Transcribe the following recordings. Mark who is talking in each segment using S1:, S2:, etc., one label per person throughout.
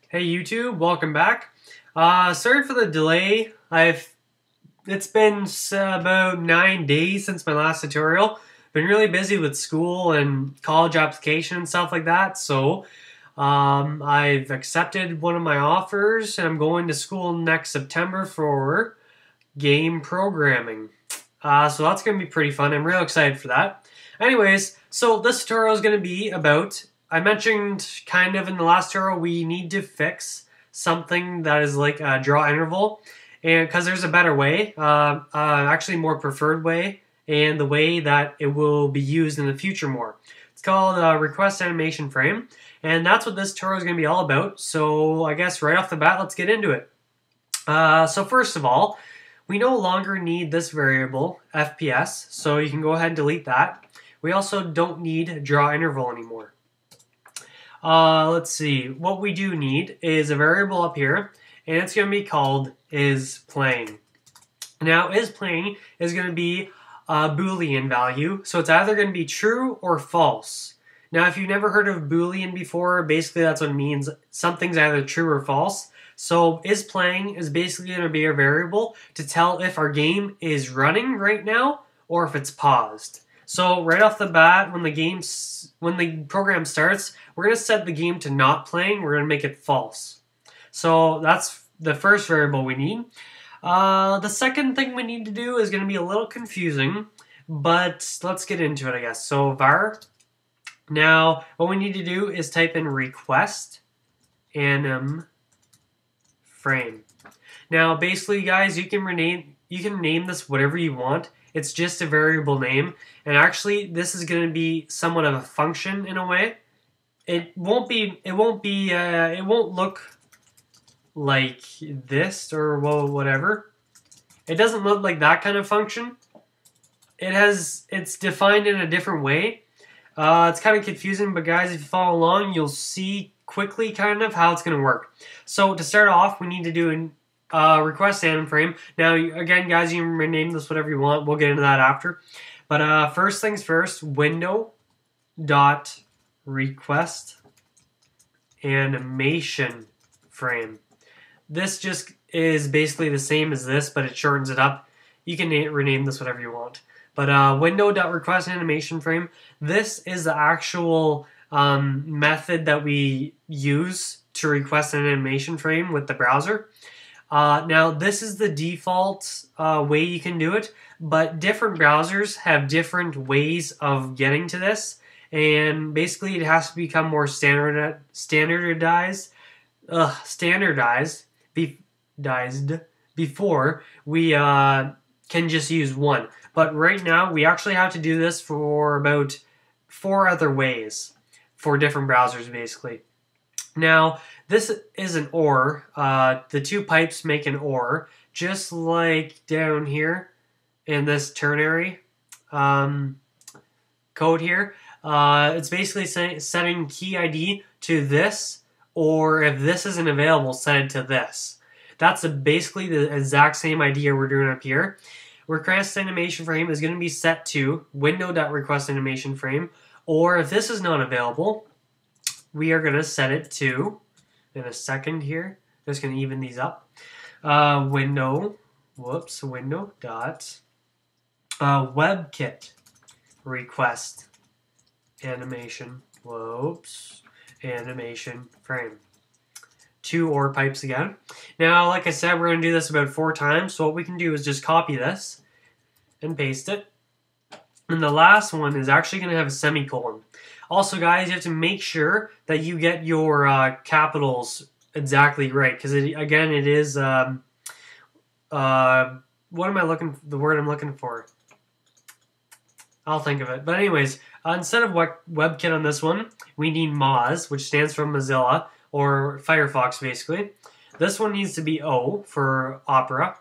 S1: Hey YouTube, welcome back. Sorry for the delay. It's been about 9 days since my last tutorial. Been really busy with school and college application and stuff like that. So I've accepted one of my offers and I'm going to school next September for game programming. So that's going to be pretty fun. I'm real excited for that. Anyways, so this tutorial is going to be about, I mentioned kind of in the last tutorial, we need to fix something that is like a draw interval, and because there's a better way, actually more preferred way, and the way that it will be used in the future more. It's called request animation frame, and that's what this tutorial is going to be all about. So I guess right off the bat, let's get into it. So first of all, we no longer need this variable, FPS, so you can go ahead and delete that. We also don't need draw interval anymore. Let's see, what we do need is a variable up here, and it's going to be called isPlaying. Now, isPlaying is going to be a Boolean value, so it's either going to be true or false. Now, if you've never heard of Boolean before, basically that's what it means. Something's either true or false. So isPlaying is basically going to be a variable to tell if our game is running right now or if it's paused. So right off the bat, when the program starts, we're going to set the game to not playing. We're going to make it false. So that's the first variable we need. The second thing we need to do is going to be a little confusing, but let's get into it, I guess. So var. Now, what we need to do is type in request anim frame. Now, basically, guys, you can name this whatever you want. It's just a variable name, and actually, this is going to be somewhat of a function in a way. It won't look like this or whatever. It doesn't look like that kind of function. It's defined in a different way. It's kind of confusing, but guys, if you follow along, you'll see quickly kind of how it's going to work. So to start off, we need to do request anim frame. Now, again, guys, you can rename this whatever you want. We'll get into that after. But first things first, window dot request animation frame. This just is basically the same as this, but it shortens it up. You can rename this whatever you want. But window.request animation frame, this is the actual method that we use to request an animation frame with the browser. Now, this is the default way you can do it, but different browsers have different ways of getting to this, and basically it has to become more standardized before we can just use one. But right now, we actually have to do this for about 4 other ways for different browsers, basically. Now, this is an OR. The two pipes make an OR, just like down here in this ternary code here. It's basically setting key ID to this, or if this isn't available, set it to this. That's basically the exact same idea we're doing up here. Request animation frame is going to be set to window.request animation frame, or if this is not available, we are going to set it to, in a second here, just going to even these up, window dot WebKit request animation frame. 2 OR pipes again. Now, like I said, we're going to do this about 4 times, so what we can do is just copy this and paste it. And the last one is actually going to have a semicolon. Also, guys, you have to make sure that you get your capitals exactly right, because again, it is what am I looking? The word I'm looking for. I'll think of it. But anyways, instead of WebKit on this one, we need Moz, which stands for Mozilla or Firefox, basically. This one needs to be O for Opera,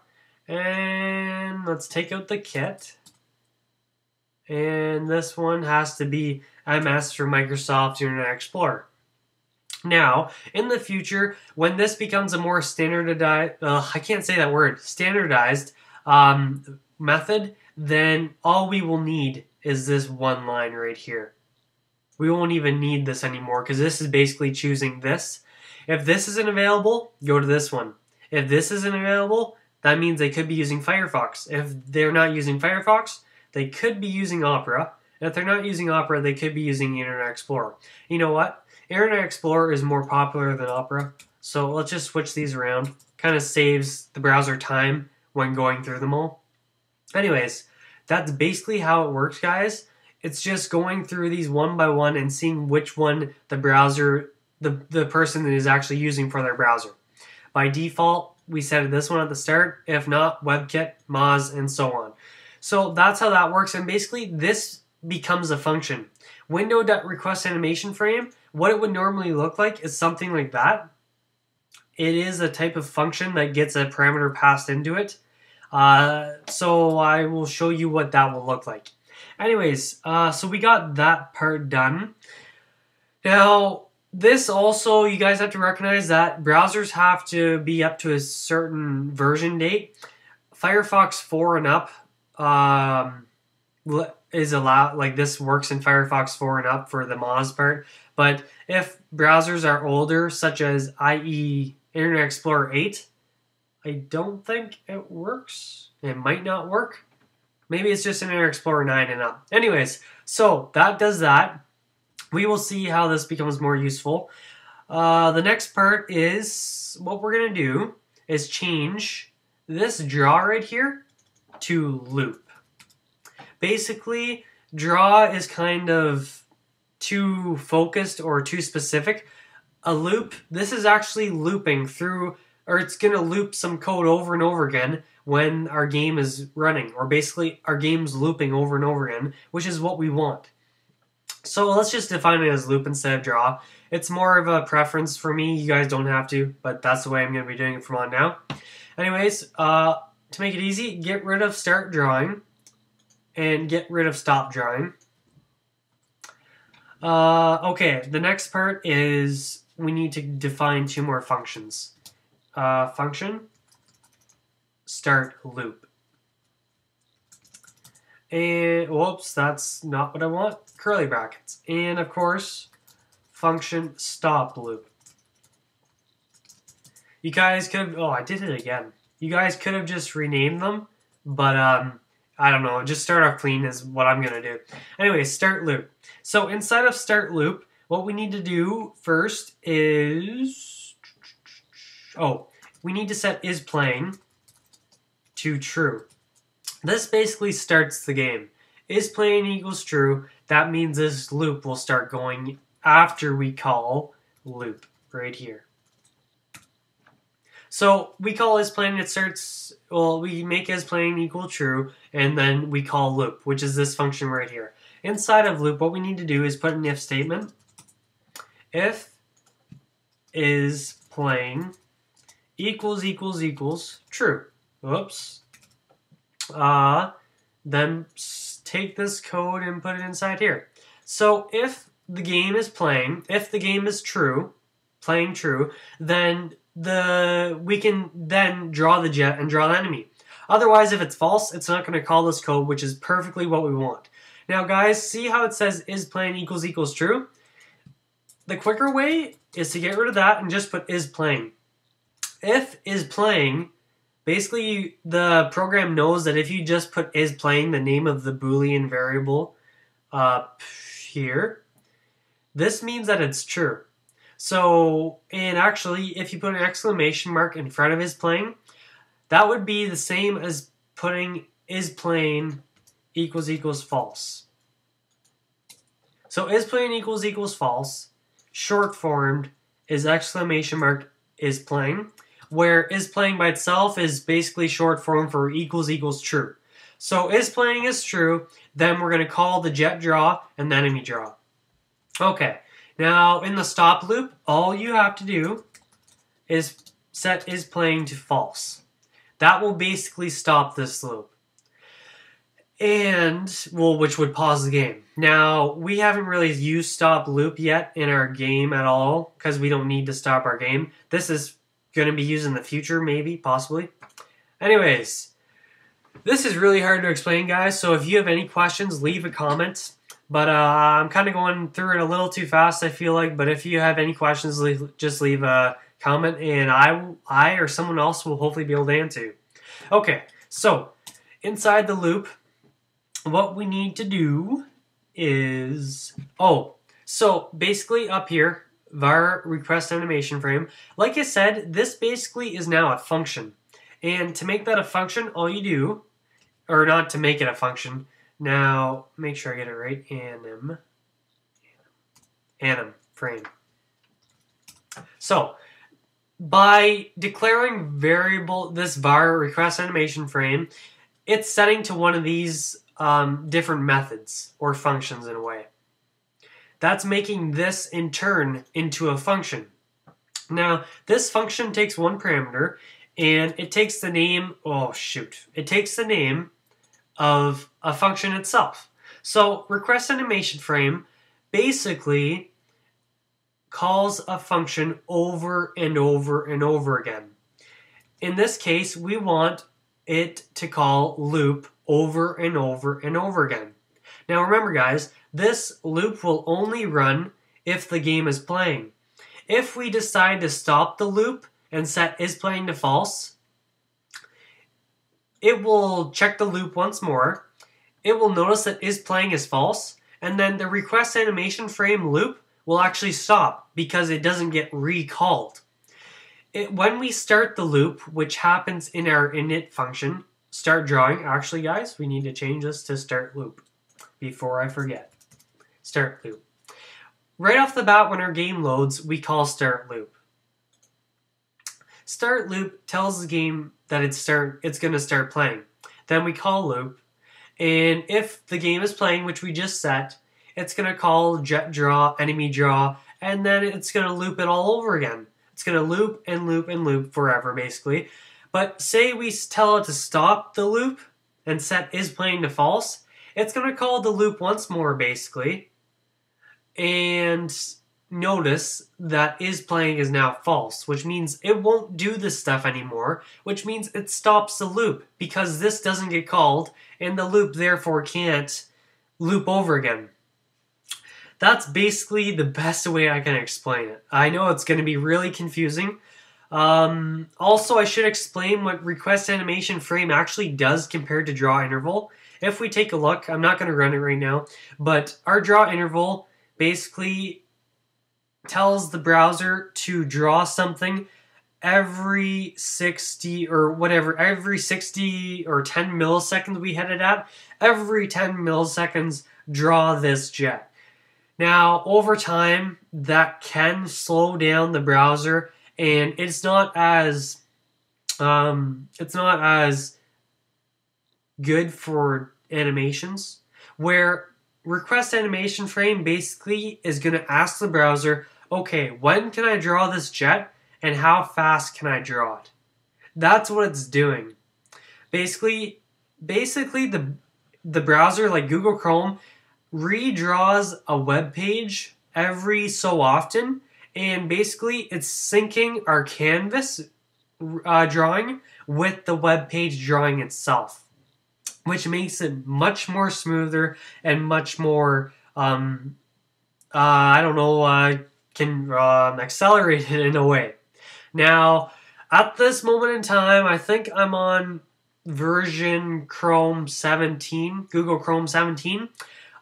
S1: and let's take out the kit. And this one has to be MS for Microsoft Internet Explorer. Now, in the future, when this becomes a more standardized method, then all we will need is this one line right here. We won't even need this anymore because this is basically choosing this. If this isn't available, go to this one. If this isn't available, that means they could be using Firefox. If they're not using Firefox, they could be using Opera. And if they're not using Opera, they could be using Internet Explorer. You know what? Internet Explorer is more popular than Opera. So let's just switch these around. Kind of saves the browser time when going through them all. Anyways, that's basically how it works, guys. It's just going through these one by one and seeing which one the browser, the person is actually using for their browser. By default, we set this one at the start. If not, WebKit, Moz, and so on. So that's how that works. And basically, this becomes a function. Window.requestAnimationFrame, what it would normally look like is something like that. It is a type of function that gets a parameter passed into it. So I will show you what that will look like. Anyways, so we got that part done. Now, this also, you guys have to recognize that browsers have to be up to a certain version date. Firefox 4 and up is allowed, like this works in Firefox 4 and up for the Moz part. But if browsers are older, such as i.e. Internet Explorer 8, I don't think it works. It might not work. Maybe it's just Internet Explorer 9 and up. Anyways, so that does that. We will see how this becomes more useful. The next part is, what we're going to do is change this draw right here to loop. Basically, draw is kind of too focused or too specific. A loop, this is actually looping through, or it's going to loop some code over and over again when our game is running, or basically our game's looping over and over again, which is what we want. So let's just define it as loop instead of draw. It's more of a preference for me. You guys don't have to, but that's the way I'm going to be doing it from on now. Anyways, to make it easy, get rid of start drawing and get rid of stop drawing. Okay, the next part is we need to define two more functions. Function, start loop. And, whoops, that's not what I want. Curly brackets. And, of course, function stop loop. You guys could have, oh, I did it again. You guys could have just renamed them, but, I don't know, just start off clean is what I'm going to do. Anyway, start loop. So, inside of start loop, what we need to do first is, we need to set is playing to true. This basically starts the game. Is playing equals true, that means this loop will start going after we call loop right here. So we call is playing, it starts, well, we make is playing equal true, and then we call loop, which is this function right here. Inside of loop, what we need to do is put an if statement. If is playing equals true. Whoops. Then take this code and put it inside here. So if the game is playing, if the game is true, playing true, then we can then draw the jet and draw the enemy. Otherwise, if it's false, it's not going to call this code, which is perfectly what we want. Now, guys, see how it says is playing equals true? The quicker way is to get rid of that and just put is playing. If is playing, basically the program knows that if you just put is playing, the name of the Boolean variable up here, this means that it's true. So, and actually, if you put an exclamation mark in front of is playing, that would be the same as putting is playing equals false. So is playing equals false, short formed is exclamation mark is playing, where is playing by itself is basically short form for equals true. So is playing is true, then we're going to call the jet draw and the enemy draw. Okay, now in the stop loop, all you have to do is set is playing to false. That will basically stop this loop. And, well, which would pause the game. Now, we haven't really used stop loop yet in our game at all, because we don't need to stop our game. This is going to be used in the future, maybe, possibly. Anyways, this is really hard to explain, guys, so if you have any questions, leave a comment. But I'm kind of going through it a little too fast, I feel like. But if you have any questions, just leave a comment, and I or someone else will hopefully be able to answer you. Okay, so inside the loop, what we need to do is... so basically up here, var request animation frame, like I said, this basically is now a function. And to make that a function, all you do, or not to make it a function, now make sure I get it right, anim frame. So by declaring this var request animation frame, it's setting to one of these different methods or functions in a way. That's making this in turn into a function. Now, this function takes one parameter, and it takes the name, it takes the name of a function itself. So request animation frame basically calls a function over and over and over again. In this case, we want it to call loop over and over and over again. Now remember guys, this loop will only run if the game is playing. If we decide to stop the loop and set is playing to false, it will check the loop once more. It will notice that is playing is false, and then the request animation frame loop will actually stop because it doesn't get recalled. When we start the loop, which happens in our init function, start drawing. Actually guys, we need to change this to start loop before I forget. Start loop. Right off the bat, when our game loads, we call start loop. Start loop tells the game that it's going to start playing. Then we call loop, and if the game is playing, which we just set, it's going to call jet draw, enemy draw, and then it's going to loop it all over again. It's going to loop and loop and loop forever, basically. But say we tell it to stop the loop and set is playing to false, it's going to call the loop once more, basically, and notice that is playing is now false, which means it won't do this stuff anymore, which means it stops the loop because this doesn't get called, and the loop therefore can't loop over again. That's basically the best way I can explain it. I know it's going to be really confusing. Also, I should explain what request animation frame actually does compared to draw interval. If we take a look, I'm not going to run it right now, but our draw interval basically tells the browser to draw something every 60 or whatever, every 60 or 10 milliseconds we had it at, every 10 milliseconds draw this jet. Now, over time, that can slow down the browser, and it's not as good for animations, where request animation frame basically is going to ask the browser, okay, when can I draw this jet, and how fast can I draw it? That's what it's doing. Basically the browser, like Google Chrome, redraws a web page every so often, and basically it's syncing our canvas drawing with the web page drawing itself, which makes it much more smoother and much more can accelerate it in a way. Now, at this moment in time, I think I'm on version Chrome 17, Google Chrome 17.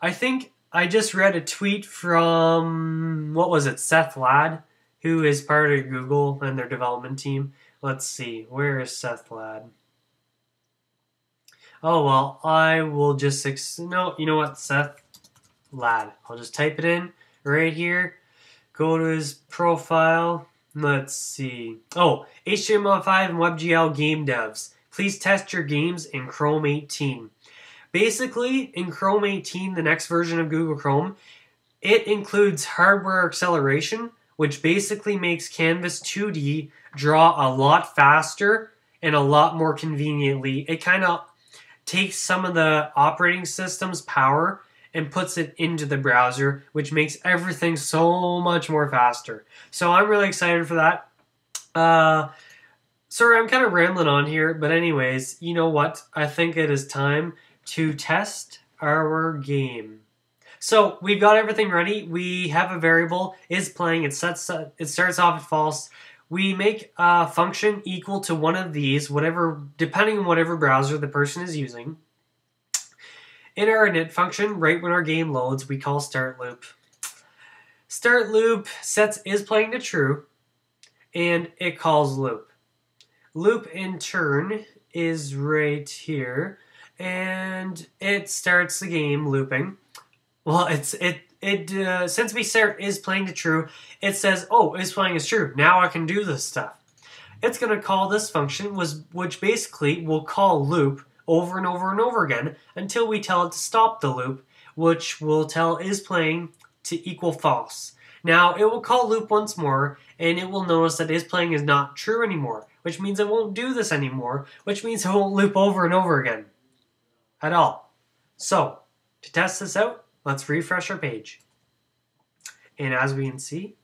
S1: I think I just read a tweet from, what was it, Seth Ladd, who is part of Google and their development team. Let's see, where is Seth Ladd? Oh, well, I will just, no, you know what, Seth Ladd. I'll just type it in right here, go to his profile. Let's see. Oh, HTML5 and WebGL game devs. Please test your games in Chrome 18. Basically, in Chrome 18, the next version of Google Chrome, it includes hardware acceleration, which basically makes Canvas 2D draw a lot faster and a lot more conveniently. It kind of takes some of the operating system's power and puts it into the browser, which makes everything so much more faster. So I'm really excited for that. Sorry, I'm kind of rambling on here, but anyways, you know what? I think it is time to test our game. So we've got everything ready. We have a variable is playing. It starts off at false. We make a function equal to one of these, whatever, depending on whatever browser the person is using. In our init function, right when our game loads, we call start loop. Start loop sets is playing to true, and it calls loop. Loop in turn is right here, and it starts the game looping. Well, since we start is playing to true, it says, oh, is playing is true. Now I can do this stuff. It's going to call this function, which basically will call loop over and over and over again until we tell it to stop the loop, which will tell is playing to equal false. Now, it will call loop once more, and it will notice that is playing is not true anymore, which means it won't do this anymore, which means it won't loop over and over again at all. So, to test this out, let's refresh our page. And as we can see,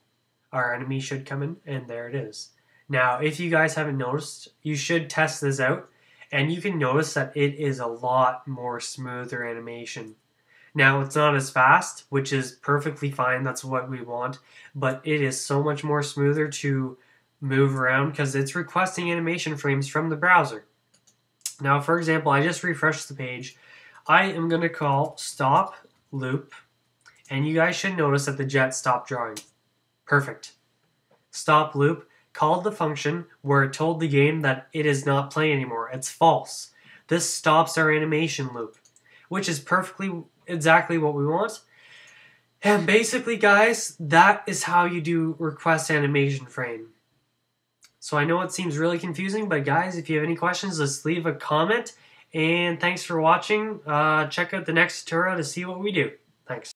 S1: our enemy should come in, and there it is. Now, if you guys haven't noticed, you should test this out, and you can notice that it is a lot more smoother animation. Now, it's not as fast, which is perfectly fine, that's what we want, but it is so much more smoother to move around because it's requesting animation frames from the browser. Now, for example, I just refreshed the page. I am going to call stop loop, and you guys should notice that the jet stopped drawing. Perfect. Stop loop called the function where it told the game that it is not playing anymore. It's false. This stops our animation loop, which is exactly what we want. And basically, guys, that is how you do request animation frame. So I know it seems really confusing, but guys, if you have any questions, just leave a comment. And thanks for watching. Check out the next tutorial to see what we do. Thanks.